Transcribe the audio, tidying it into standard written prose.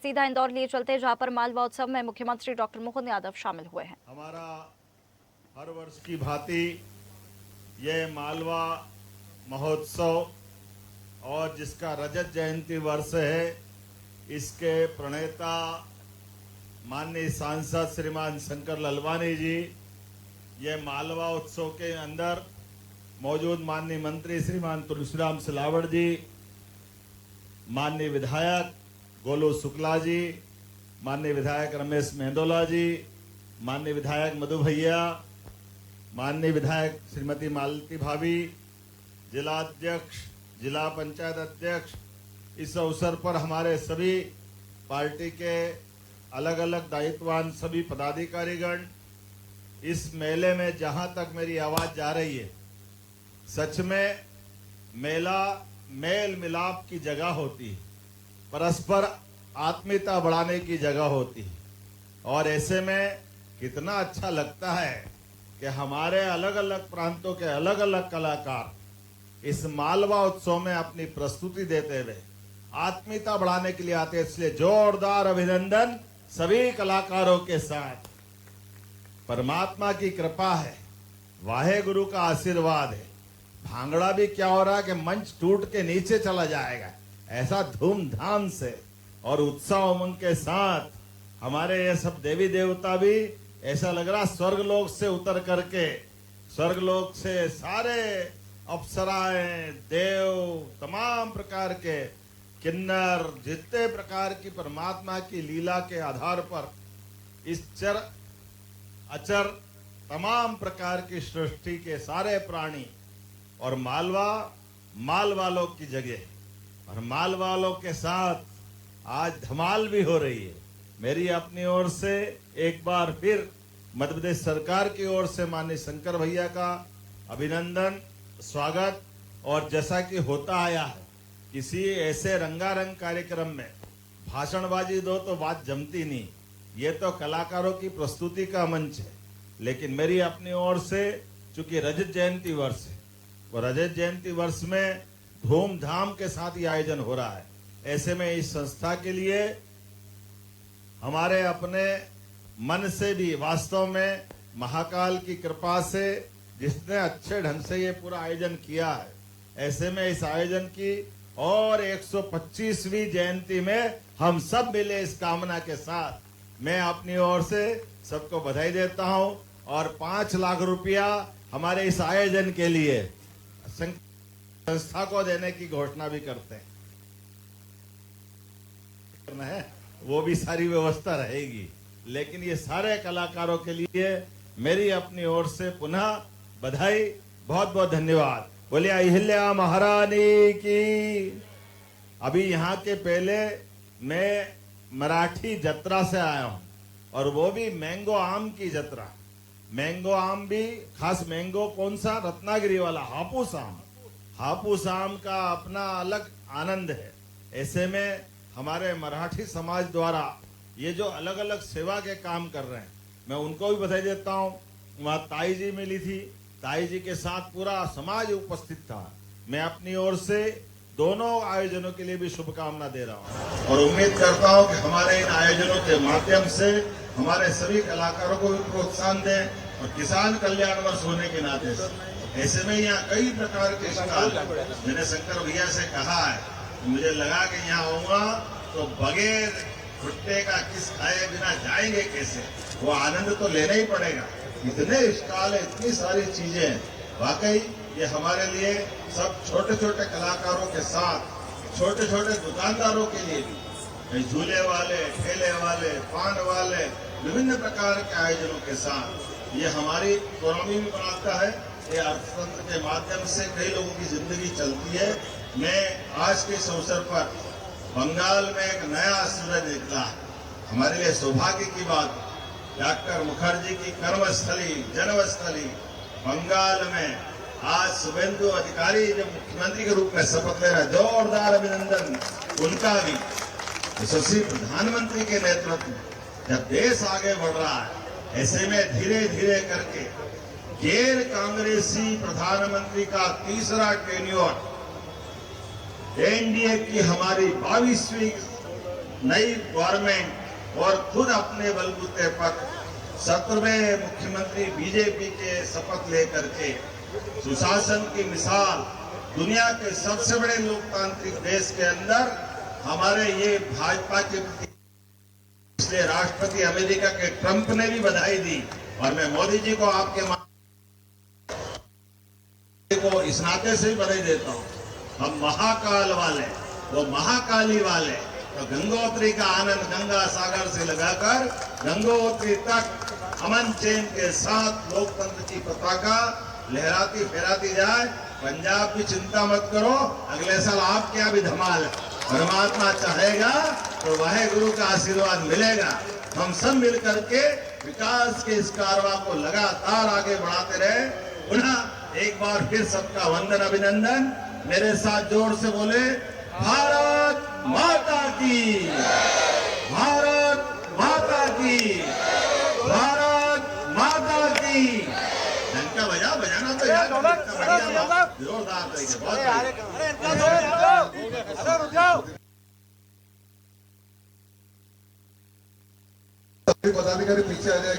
सीधा इंदौर लिए चलते हैं, जहां पर मालवा उत्सव में मुख्यमंत्री डॉक्टर मोहन यादव शामिल हुए हैं। हमारा हर वर्ष की भांति ये मालवा महोत्सव और जिसका रजत जयंती वर्ष है, इसके प्रणेता माननीय सांसद श्रीमान शंकर ललवानी जी, ये मालवा उत्सव के अंदर मौजूद माननीय मंत्री श्रीमान तुलसीराम सिलावट जी, माननीय विधायक गोलू शुक्ला जी, माननीय विधायक रमेश मेंदोला जी, माननीय विधायक मधु भैया, माननीय विधायक श्रीमती मालती भाभी, जिला अध्यक्ष, जिला पंचायत अध्यक्ष, इस अवसर पर हमारे सभी पार्टी के अलग अलग दायित्ववान सभी पदाधिकारीगण, इस मेले में जहां तक मेरी आवाज जा रही है, सच में मेला मेल मिलाप की जगह होती है, परस्पर आत्मीयता बढ़ाने की जगह होती है। और ऐसे में कितना अच्छा लगता है कि हमारे अलग अलग प्रांतों के अलग अलग कलाकार इस मालवा उत्सव में अपनी प्रस्तुति देते हुए आत्मीयता बढ़ाने के लिए आते हैं। इसलिए जोरदार अभिनंदन सभी कलाकारों के साथ। परमात्मा की कृपा है, वाहे गुरु का आशीर्वाद है। भांगड़ा भी क्या हो रहा है कि मंच टूट के नीचे चला जाएगा, ऐसा धूमधाम से और उत्साह उमंग के साथ हमारे ये सब देवी देवता भी ऐसा लग रहा स्वर्गलोक से उतर करके, स्वर्गलोक से सारे अप्सराएं, देव, तमाम प्रकार के किन्नर, जितने प्रकार की परमात्मा की लीला के आधार पर इस चर अचर तमाम प्रकार की सृष्टि के सारे प्राणी और माल वालों की जगह और माल वालों के साथ आज धमाल भी हो रही है। मेरी अपनी ओर से एक बार फिर मध्य प्रदेश सरकार की ओर से माननीय शंकर भैया का अभिनंदन, स्वागत। और जैसा कि होता आया है, किसी ऐसे रंगारंग कार्यक्रम में भाषणबाजी दो तो बात जमती नहीं, ये तो कलाकारों की प्रस्तुति का मंच है। लेकिन मेरी अपनी ओर से चूंकि रजत जयंती वर्ष है, वो रजत जयंती वर्ष में धूमधाम के साथ ये आयोजन हो रहा है। ऐसे में इस संस्था के लिए हमारे अपने मन से भी वास्तव में महाकाल की कृपा से जिसने अच्छे ढंग से ये पूरा आयोजन किया है, ऐसे में इस आयोजन की और 125वीं जयंती में हम सब मिले इस कामना के साथ मैं अपनी ओर से सबको बधाई देता हूं और 5 लाख रुपया हमारे इस आयोजन के लिए संस्था को देने की घोषणा भी करते हैं। वो भी सारी व्यवस्था रहेगी, लेकिन ये सारे कलाकारों के लिए मेरी अपनी ओर से पुनः बधाई, बहुत बहुत धन्यवाद। बोलिए अहिल्या महारानी की। अभी यहाँ के पहले मैं मराठी जत्रा से आया हूँ और वो भी मैंगो आम की जत्रा। मैंगो आम भी खास मैंगो कौन सा, रत्नागिरी वाला हापूस आम। हापूस आम का अपना अलग आनंद है। ऐसे में हमारे मराठी समाज द्वारा ये जो अलग अलग सेवा के काम कर रहे हैं, मैं उनको भी बधाई देता हूँ। वहाँ ताई जी मिली थी, ताई जी के साथ पूरा समाज उपस्थित था। मैं अपनी ओर से दोनों आयोजनों के लिए भी शुभकामना दे रहा हूँ और उम्मीद करता हूँ कि हमारे इन आयोजनों के माध्यम से हमारे सभी कलाकारों को भी प्रोत्साहन दें और किसान कल्याण वर्ष होने के नाते ऐसे में यहाँ कई प्रकार के स्टॉल, मैंने शंकर भैया से कहा है, मुझे लगा कि यहाँ आऊंगा तो बगैर भुट्टे का किस खाए बिना जाएंगे कैसे, वो आनंद तो लेना ही पड़ेगा। इतने स्टॉल है, इतनी सारी चीजें, वाकई ये हमारे लिए सब छोटे छोटे कलाकारों के साथ छोटे छोटे दुकानदारों के लिए भी, झूले वाले, ठेले वाले, पान वाले, विभिन्न प्रकार के आयोजनों के साथ ये हमारी इकोनॉमी भी बनाता है। ये अर्थतंत्र के माध्यम से कई लोगों की जिंदगी चलती है। मैं आज के इस अवसर पर बंगाल में एक नया सूरज निकला है, हमारे लिए सौभाग्य की बात। डॉक्टर मुखर्जी की कर्मस्थली, जन्मस्थली बंगाल में आज शुभेंदु अधिकारी जब मुख्यमंत्री के रूप में शपथ ले रहे हैं, जोरदार अभिनंदन उनका भी। यशस्वी प्रधानमंत्री के नेतृत्व में जब देश आगे बढ़ रहा है, ऐसे में धीरे धीरे करके गैर कांग्रेसी प्रधानमंत्री का तीसरा टेन्योर, एनडीए की हमारी 22वीं नई गवर्नमेंट और खुद अपने बलबूते पर 17वें मुख्यमंत्री बीजेपी के शपथ लेकर के सुशासन की मिसाल दुनिया के सबसे बड़े लोकतांत्रिक देश के अंदर हमारे ये भाजपा के इसलिए राष्ट्रपति अमेरिका के ट्रंप ने भी बधाई दी और मैं मोदी जी को आपके को इस नाते से भी बधाई देता हूं। हम महाकाल वाले, वो महाकाली वाले, तो गंगोत्री का आनंद गंगा सागर से लगाकर गंगोत्री तक अमन चैन के साथ लोकतंत्र की पताका लहराती फहराती जाए। पंजाब की चिंता मत करो, अगले साल आपके यहाँ भी धमाल है। परमात्मा चाहेगा तो वाहे गुरु का आशीर्वाद मिलेगा। हम सब मिल करके विकास के इस कारवां को लगातार आगे बढ़ाते रहे। पुनः एक बार फिर सबका वंदन अभिनंदन। मेरे साथ जोर से बोले, भारत माता की, भारत माता की, भारत माता की। डंका बजाना तो यार जोरदार तरीके, बहुत पदाधिकारी पीछे आ जाए।